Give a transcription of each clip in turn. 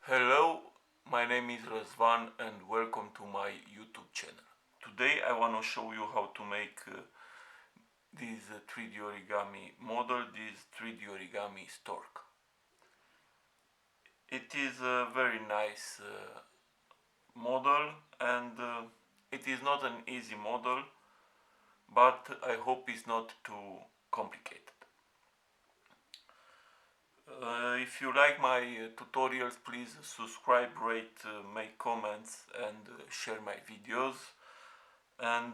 Hello, my name is Razvan and welcome to my YouTube channel. Today I want to show you how to make this 3D origami model, this 3D origami stork. It is a very nice model and it is not an easy model, but I hope it's not too complicated. If you like my tutorials, please subscribe, rate, make comments and share my videos. And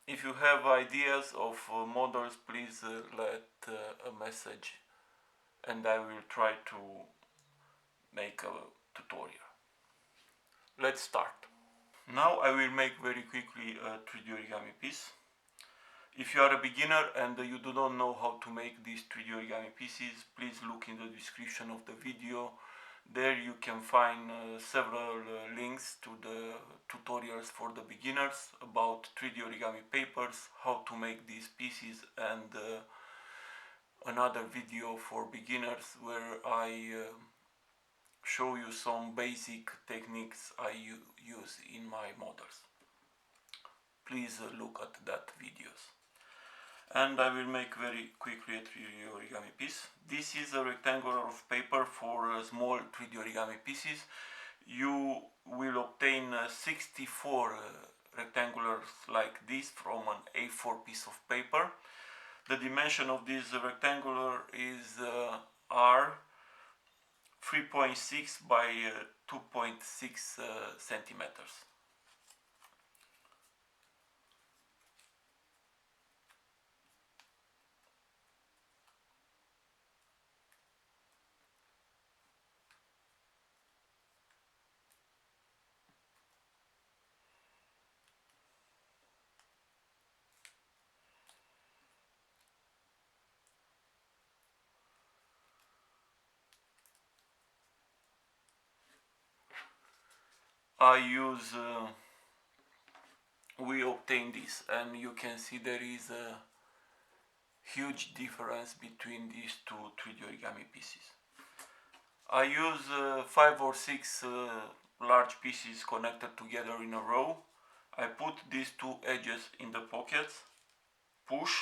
if you have ideas of models, please let a message and I will try to make a tutorial. Let's start. Now I will make very quickly a 3D origami piece. If you are a beginner and you do not know how to make these 3D origami pieces, please look in the description of the video. There you can find several links to the tutorials for the beginners about 3D origami papers, how to make these pieces, and another video for beginners where I show you some basic techniques I use in my models. Please look at that videos. And I will make very quickly a 3D origami piece. This is a rectangular of paper for small 3D origami pieces. You will obtain 64 rectangulars like this from an A4 piece of paper. The dimension of this rectangular is R 3.6 by 2.6 centimeters. We obtain this, and you can see there is a huge difference between these two 3D origami pieces. I use 5 or 6 large pieces connected together in a row. I put these two edges in the pockets, push,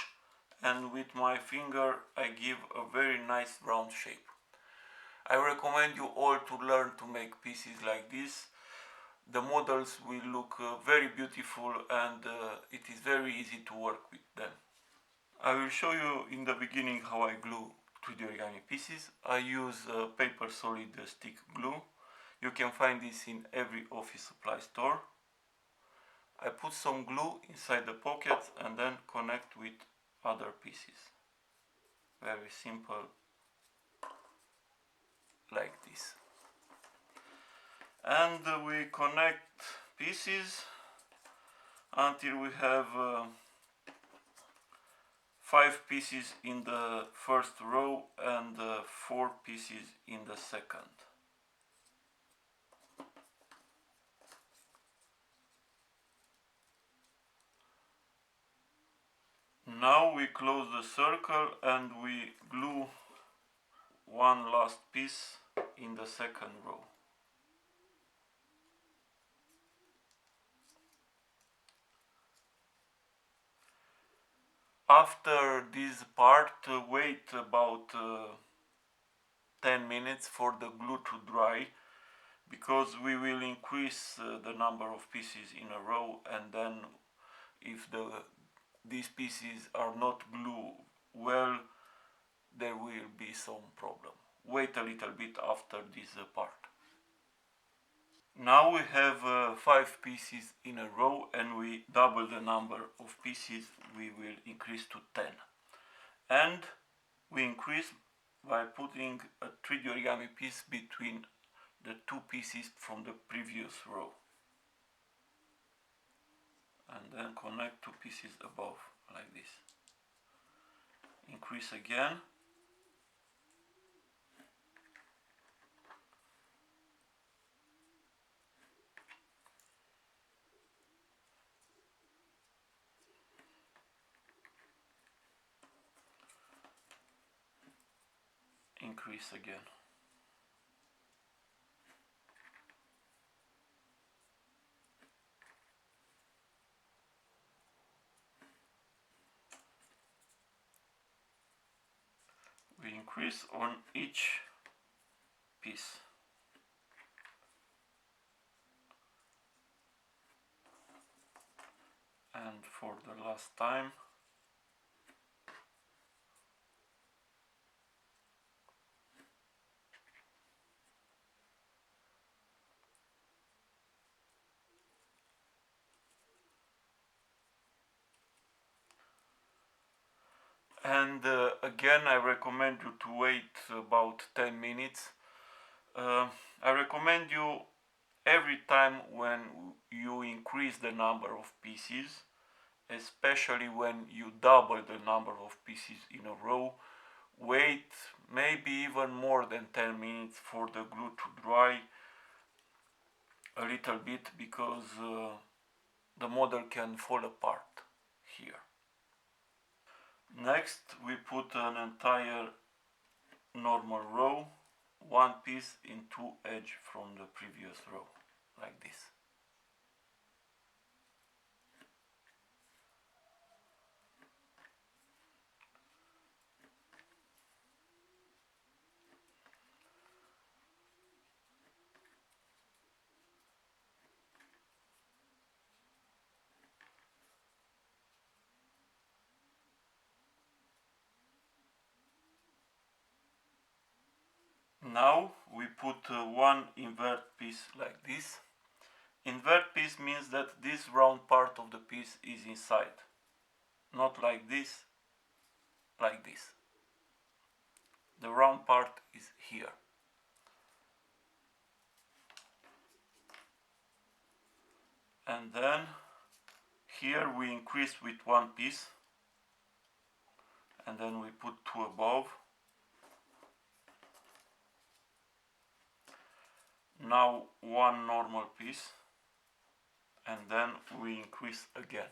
and with my finger I give a very nice round shape. I recommend you all to learn to make pieces like this. The models will look very beautiful and it is very easy to work with them. I will show you in the beginning how I glue 3D origami pieces. I use paper solid stick glue. You can find this in every office supply store. I put some glue inside the pockets and then connect with other pieces. Very simple, like this. And we connect pieces until we have 5 pieces in the first row and 4 pieces in the second. Now we close the circle and we glue one last piece in the second row. After this part, wait about 10 minutes for the glue to dry, because we will increase the number of pieces in a row, and then if these pieces are not glued well, there will be some problem. Wait a little bit after this part. Now we have 5 pieces in a row and we double the number of pieces, we will increase to 10. And we increase by putting a 3D origami piece between the 2 pieces from the previous row. And then connect 2 pieces above, like this. Increase again. Increase again. increase on each piece. And for the last time, and again I recommend you to wait about 10 minutes. I recommend you every time when you increase the number of pieces, especially when you double the number of pieces in a row, wait maybe even more than 10 minutes for the glue to dry a little bit, because the model can fall apart here. Next we put an entire normal row, one piece in two edge from the previous row, like this. Now we put one invert piece like this. Invert piece means that this round part of the piece is inside, not like this, like this. The round part is here. And then here we increase with one piece, and then we put two above. Now one normal piece, and then we increase again.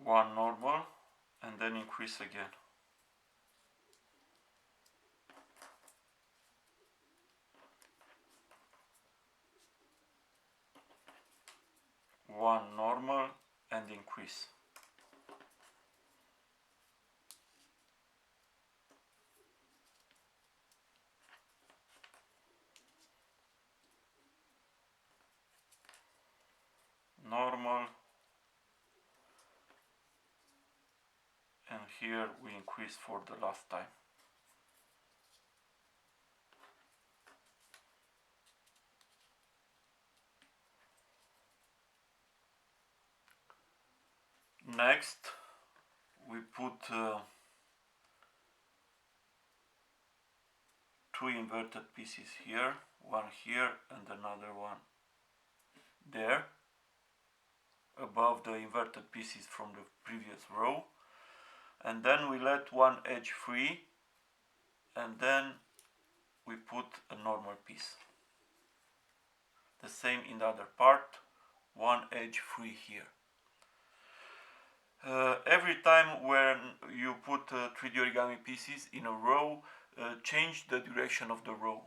One normal, and then increase again. One normal and increase. Normal, and here we increase for the last time. Next we put two inverted pieces here, one here and another one there, above the inverted pieces from the previous row, and then we let one edge free, and then we put a normal piece. The same in the other part, one edge free here. Every time when you put 3D origami pieces in a row, change the direction of the row.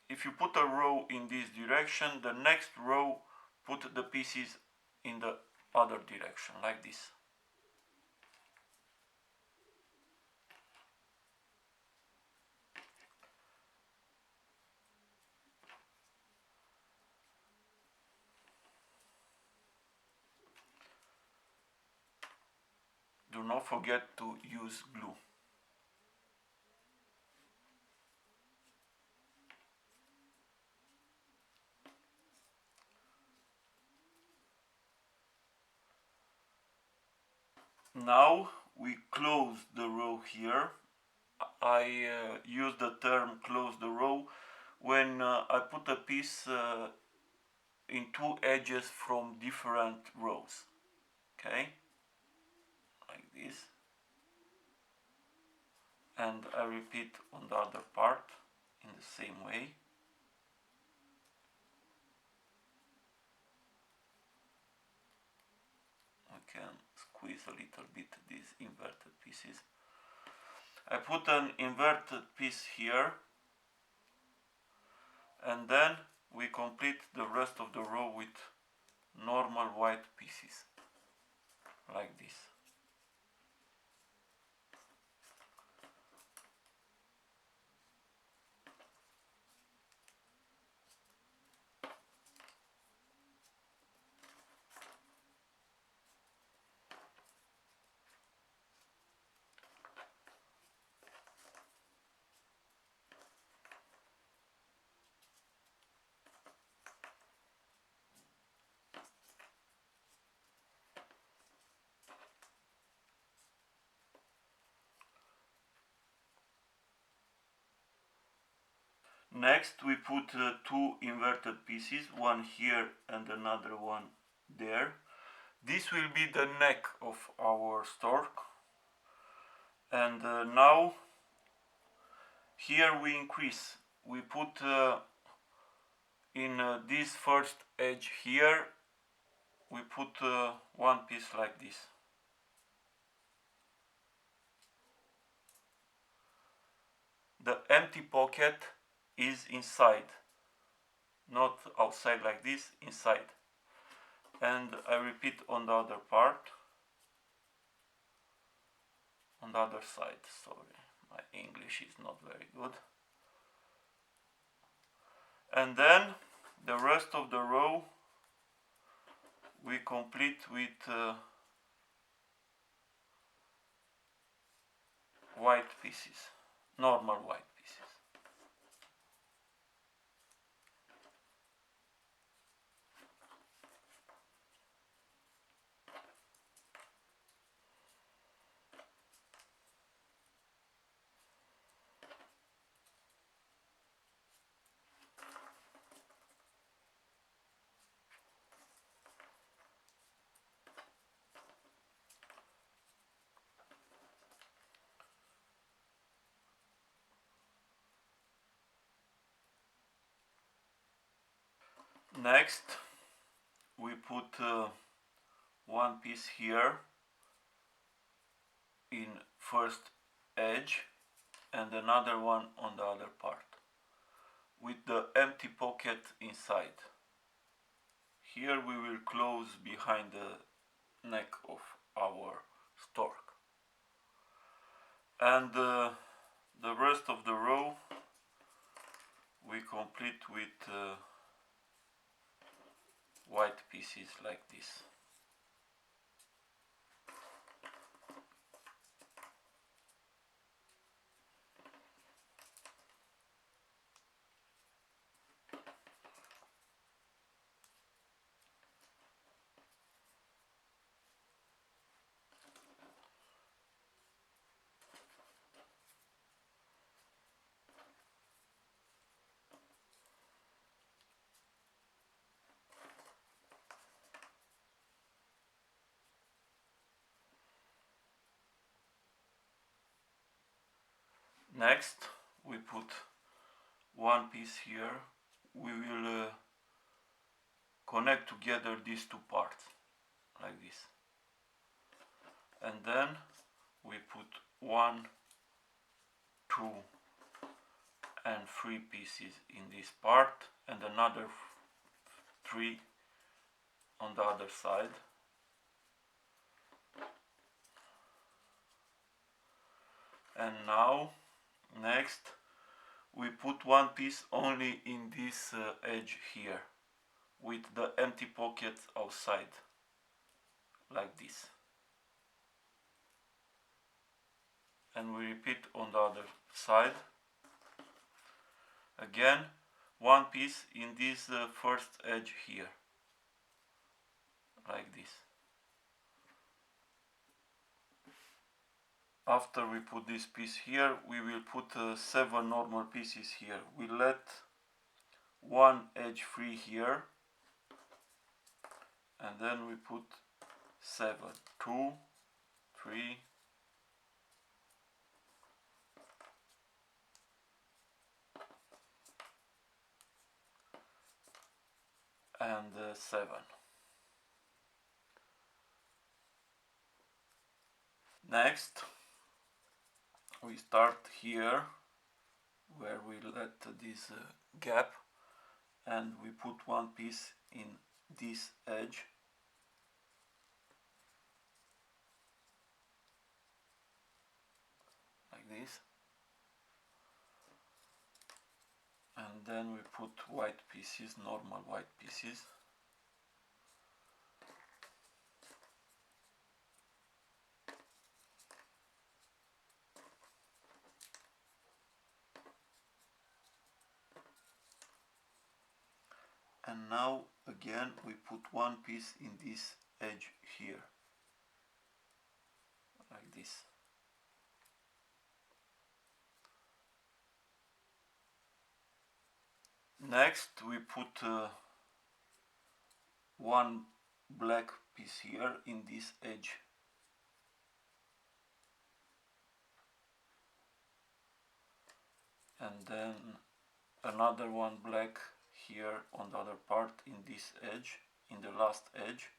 If you put a row in this direction, the next row put the pieces in the other direction, like this. Do not forget to use glue. Now we close the row here. I use the term close the row when I put a piece in two edges from different rows. Okay, like this. And I repeat on the other part in the same way. I can squeeze a little bit these inverted pieces. I put an inverted piece here, and then we complete the rest of the row with normal white pieces, like this. Next we put two inverted pieces, one here and another one there. This will be the neck of our stork. And now here we increase. We put in this first edge here, we put one piece like this. The empty pocket is inside, not outside like this, inside. And I repeat on the other part, on the other side. Sorry, my English is not very good. And then the rest of the row we complete with white pieces, normal white pieces. Next we put one piece here in first edge and another one on the other part with the empty pocket inside. Here we will close behind the neck of our stork. And the rest of the row we complete with white pieces like this. Next we put one piece here. We will connect together these two parts like this, and then we put 1, 2 and 3 pieces in this part and another 3 on the other side. And now next we put one piece only in this edge here with the empty pocket outside like this, and we repeat on the other side. Again, one piece in this first edge here like this. After we put this piece here, we will put 7 normal pieces here. We let one edge free here, and then we put 7, 2, 3, and 7. Next we start here where we let this gap, and we put one piece in this edge, like this, and then we put white pieces, normal white pieces. And now again we put one piece in this edge here, like this. Next we put one black piece here in this edge. And then another one black here on the other part in this edge, in the last edge.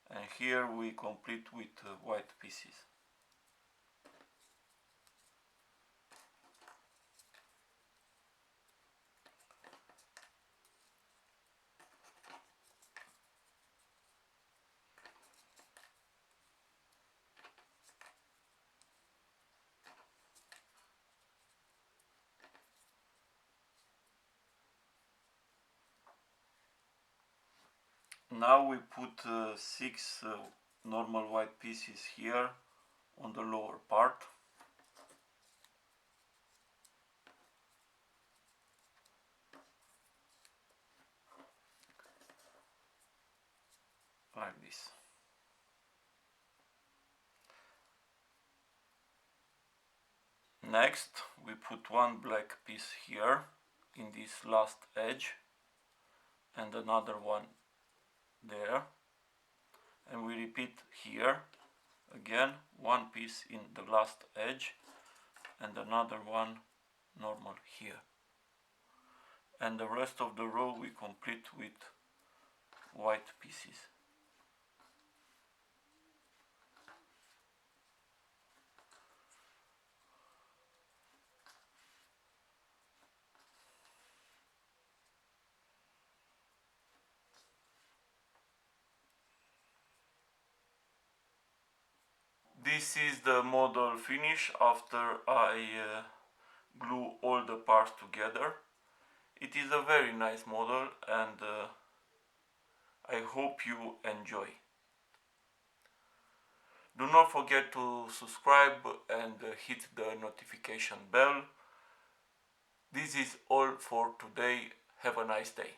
And here we complete with white pieces. Now we put 6 normal white pieces here on the lower part. Like this. Next we put one black piece here in this last edge and another one there, and we repeat here again, one piece in the last edge and another one normal here, and the rest of the row we complete with white pieces. This is the model finish after I glue all the parts together. It is a very nice model, and I hope you enjoy. Do not forget to subscribe and hit the notification bell. This is all for today. Have a nice day.